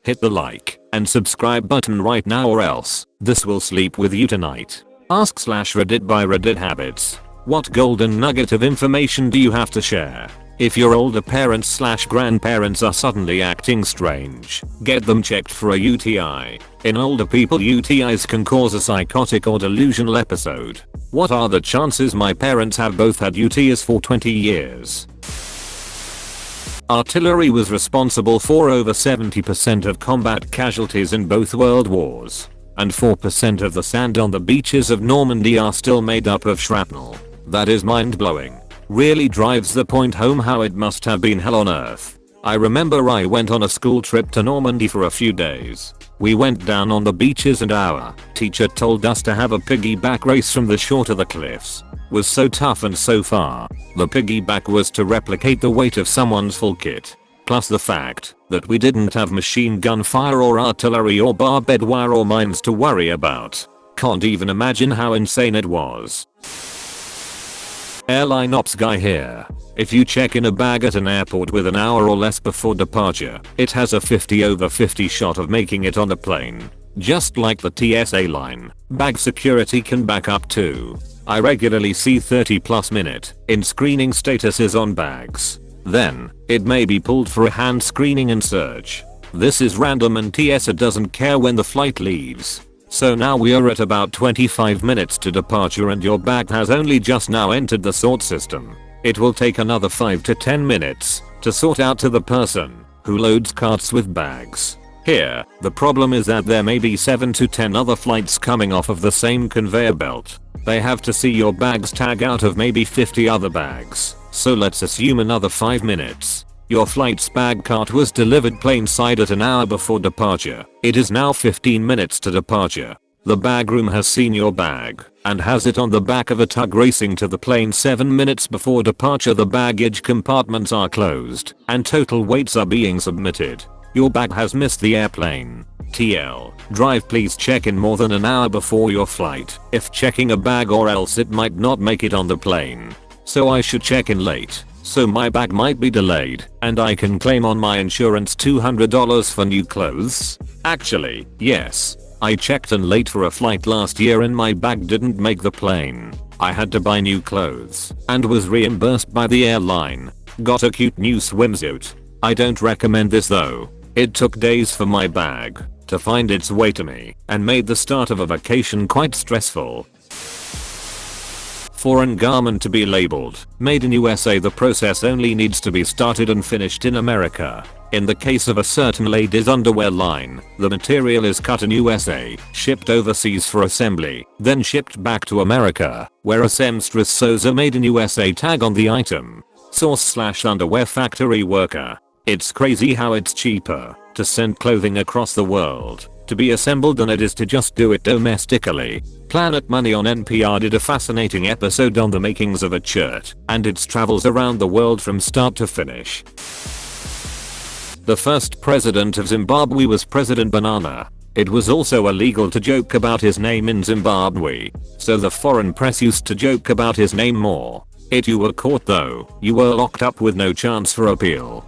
hit the like and subscribe button right now or else this will sleep with you tonight. Ask/Reddit by Reddit Habbits. What golden nugget of information do you have to share? If your older parents/grandparents are suddenly acting strange, get them checked for a UTI. In older people, UTIs can cause a psychotic or delusional episode. What are the chances my parents have both had UTIs for 20 years? Artillery was responsible for over 70% of combat casualties in both world wars. And 4% of the sand on the beaches of Normandy are still made up of shrapnel. That is mind-blowing. Really drives the point home how it must have been hell on earth. I remember I went on a school trip to Normandy for a few days. We went down on the beaches and our teacher told us to have a piggyback race from the shore to the cliffs. Was so tough and so far. The piggyback was to replicate the weight of someone's full kit. Plus the fact that we didn't have machine gun fire or artillery or barbed wire or mines to worry about. Can't even imagine how insane it was. Airline ops guy here. If you check in a bag at an airport with an hour or less before departure, it has a 50/50 shot of making it on the plane. Just like the TSA line, bag security can back up too. I regularly see 30+ minute in screening statuses on bags. Then, it may be pulled for a hand screening and search. This is random and TSA doesn't care when the flight leaves. So now we are at about 25 minutes to departure and your bag has only just now entered the sort system. It will take another 5 to 10 minutes to sort out to the person who loads carts with bags. Here, the problem is that there may be 7 to 10 other flights coming off of the same conveyor belt. They have to see your bag's tag out of maybe 50 other bags. So let's assume another 5 minutes. Your flight's bag cart was delivered plane side at an hour before departure. It is now 15 minutes to departure. The bag room has seen your bag and has it on the back of a tug racing to the plane 7 minutes before departure. The baggage compartments are closed and total weights are being submitted. Your bag has missed the airplane. TL. Drive, please check in more than an hour before your flight if checking a bag or else it might not make it on the plane. So I should check in late. So my bag might be delayed and I can claim on my insurance $200 for new clothes? Actually, yes. I checked in late for a flight last year and my bag didn't make the plane. I had to buy new clothes and was reimbursed by the airline. Got a cute new swimsuit. I don't recommend this though. It took days for my bag to find its way to me and made the start of a vacation quite stressful. Foreign garment to be labeled made in USA. The process only needs to be started and finished in America. In the case of a certain ladies underwear line, the material is cut in USA, shipped overseas for assembly, then shipped back to America, where a seamstress sews a made in USA tag on the item. Source/underwear factory worker. It's crazy how it's cheaper to send clothing across the world to be assembled than it is to just do it domestically. Planet Money on NPR did a fascinating episode on the makings of a shirt and its travels around the world from start to finish. The first president of Zimbabwe was President Banana. It was also illegal to joke about his name in Zimbabwe, so the foreign press used to joke about his name more. If you were caught though, you were locked up with no chance for appeal.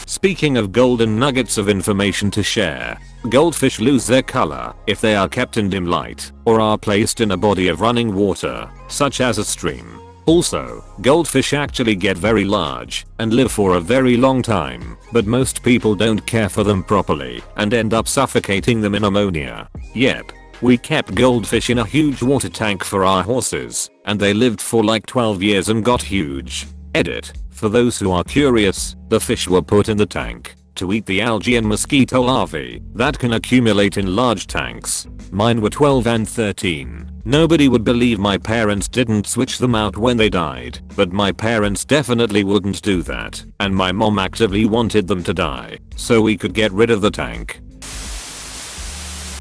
Speaking of golden nuggets of information to share, goldfish lose their color if they are kept in dim light or are placed in a body of running water, such as a stream. Also, goldfish actually get very large and live for a very long time, but most people don't care for them properly and end up suffocating them in ammonia. Yep. We kept goldfish in a huge water tank for our horses, and they lived for like 12 years and got huge. Edit. For those who are curious, the fish were put in the tank to eat the algae and mosquito larvae that can accumulate in large tanks. Mine were 12 and 13. Nobody would believe my parents didn't switch them out when they died, but my parents definitely wouldn't do that, and my mom actively wanted them to die so we could get rid of the tank.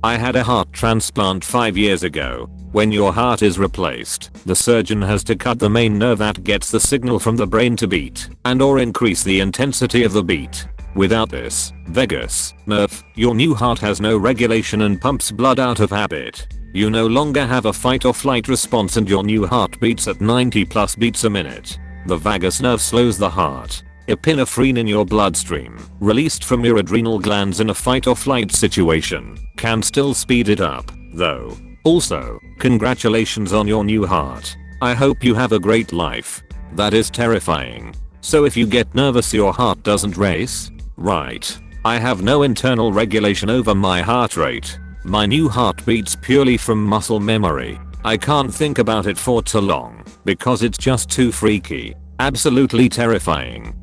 I had a heart transplant 5 years ago. When your heart is replaced, the surgeon has to cut the main nerve that gets the signal from the brain to beat and or increase the intensity of the beat. Without this vagus nerve, your new heart has no regulation and pumps blood out of habit. You no longer have a fight or flight response and your new heart beats at 90+ beats a minute. The vagus nerve slows the heart, Epinephrine in your bloodstream, released from your adrenal glands in a fight or flight situation, can still speed it up, though. Also, congratulations on your new heart. I hope you have a great life. That is terrifying. So if you get nervous your heart doesn't race? Right. I have no internal regulation over my heart rate. My new heart beats purely from muscle memory. I can't think about it for too long, because it's just too freaky. Absolutely terrifying.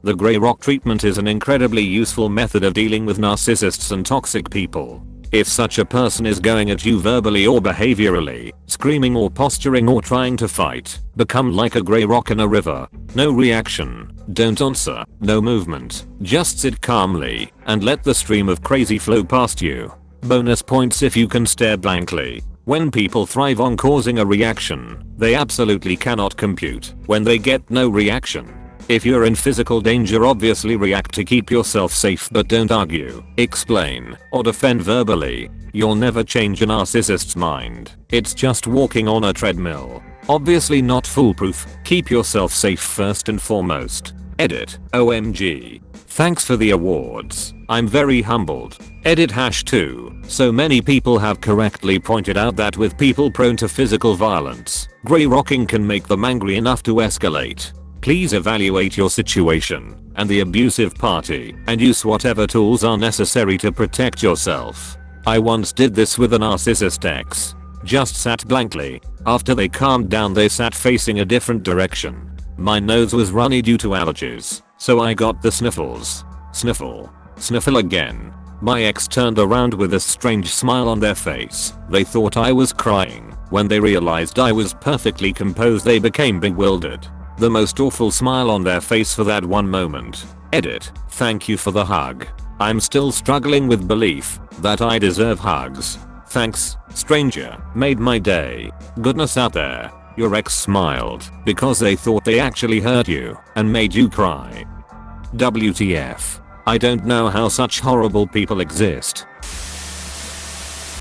The grey rock treatment is an incredibly useful method of dealing with narcissists and toxic people. If such a person is going at you verbally or behaviorally, screaming or posturing or trying to fight, become like a grey rock in a river. No reaction, don't answer, no movement, just sit calmly and let the stream of crazy flow past you. Bonus points if you can stare blankly. When people thrive on causing a reaction, they absolutely cannot compute when they get no reaction. If you're in physical danger, obviously react to keep yourself safe, but don't argue, explain, or defend verbally. You'll never change a narcissist's mind. It's just walking on a treadmill. Obviously not foolproof. Keep yourself safe first and foremost. Edit. OMG. Thanks for the awards. I'm very humbled. Edit #2. So many people have correctly pointed out that with people prone to physical violence, grey rocking can make them angry enough to escalate. Please evaluate your situation and the abusive party and use whatever tools are necessary to protect yourself. I once did this with a narcissist ex. Just sat blankly. After they calmed down they sat facing a different direction. My nose was runny due to allergies, so I got the sniffles. Sniffle. Sniffle again. My ex turned around with a strange smile on their face. They thought I was crying. When they realized I was perfectly composed they became bewildered. The most awful smile on their face for that one moment. Edit. Thank you for the hug. I'm still struggling with belief that I deserve hugs. Thanks, stranger. Made my day. Goodness out there. Your ex smiled because they thought they actually hurt you and made you cry. WTF. I don't know how such horrible people exist.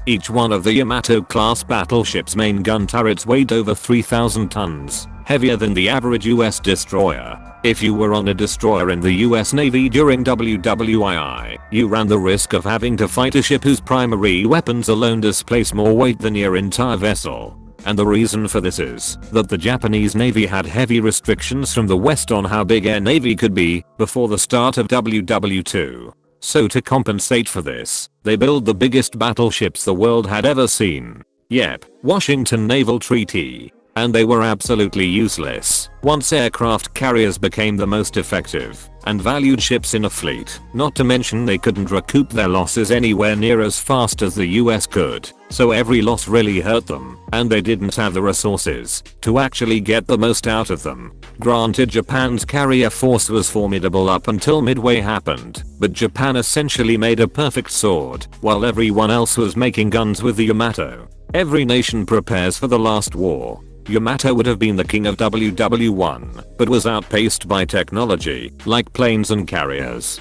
Each one of the Yamato-class battleship's main gun turrets weighed over 3,000 tons, heavier than the average US destroyer. If you were on a destroyer in the US Navy during WWII, you ran the risk of having to fight a ship whose primary weapons alone displace more weight than your entire vessel. And the reason for this is that the Japanese Navy had heavy restrictions from the West on how big their navy could be before the start of WW2. So to compensate for this, they built the biggest battleships the world had ever seen. Yep, Washington Naval Treaty. And they were absolutely useless once aircraft carriers became the most effective and valued ships in a fleet. Not to mention they couldn't recoup their losses anywhere near as fast as the US could, so every loss really hurt them, and they didn't have the resources to actually get the most out of them. Granted, Japan's carrier force was formidable up until Midway happened, but Japan essentially made a perfect sword while everyone else was making guns with the Yamato. Every nation prepares for the last war. Yamato would have been the king of WW1, but was outpaced by technology, like planes and carriers.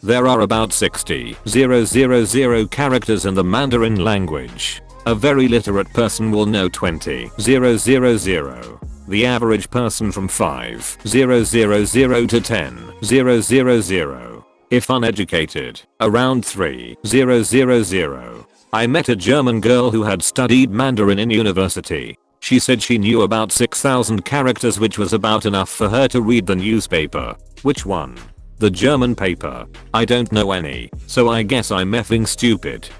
There are about 60,000 characters in the Mandarin language. A very literate person will know 20,000. The average person from 5,000 to 10,000. If uneducated, around 3,000. I met a German girl who had studied Mandarin in university. She said she knew about 6,000 characters, which was about enough for her to read the newspaper. Which one? The German paper. I don't know any, so I guess I'm effing stupid.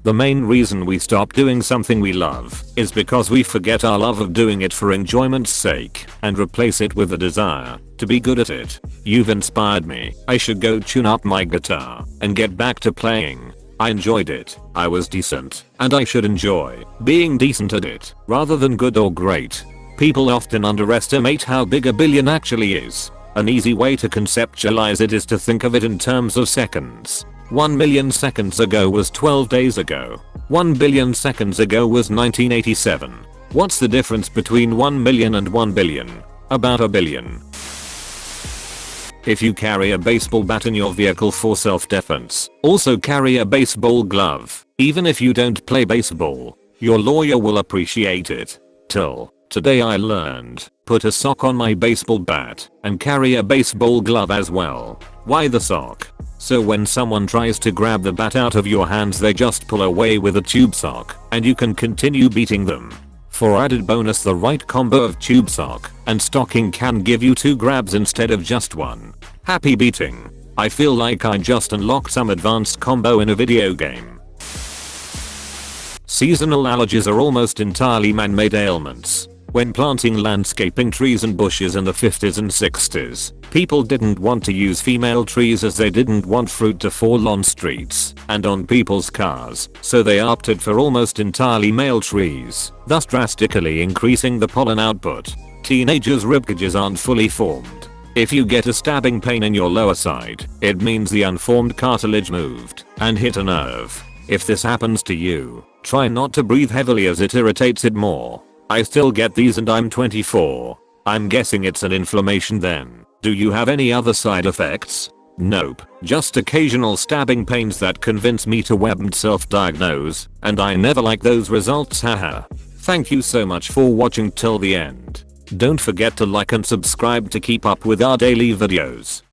The main reason we stop doing something we love is because we forget our love of doing it for enjoyment's sake and replace it with a desire to be good at it. You've inspired me. I should go tune up my guitar and get back to playing. I enjoyed it, I was decent, and I should enjoy being decent at it, rather than good or great. People often underestimate how big a billion actually is. An easy way to conceptualize it is to think of it in terms of seconds. 1 million seconds ago was 12 days ago. 1 billion seconds ago was 1987. What's the difference between 1 million and 1 billion? About a billion. If you carry a baseball bat in your vehicle for self-defense, also carry a baseball glove. Even if you don't play baseball, your lawyer will appreciate it. Till Today I learned, put a sock on my baseball bat and carry a baseball glove as well. Why the sock? So when someone tries to grab the bat out of your hands they just pull away with a tube sock and you can continue beating them. For added bonus, the right combo of tube sock and stocking can give you 2 grabs instead of just 1. Happy beating. I feel like I just unlocked some advanced combo in a video game. Seasonal allergies are almost entirely man-made ailments. When planting landscaping trees and bushes in the 50s and 60s, people didn't want to use female trees as they didn't want fruit to fall on streets and on people's cars, so they opted for almost entirely male trees, thus drastically increasing the pollen output. Teenagers' ribcages aren't fully formed. If you get a stabbing pain in your lower side, it means the unformed cartilage moved and hit a nerve. If this happens to you, try not to breathe heavily as it irritates it more. I still get these and I'm 24. I'm guessing it's an inflammation then. Do you have any other side effects? Nope, just occasional stabbing pains that convince me to web and self-diagnose, and I never like those results, haha. Thank you so much for watching till the end. Don't forget to like and subscribe to keep up with our daily videos.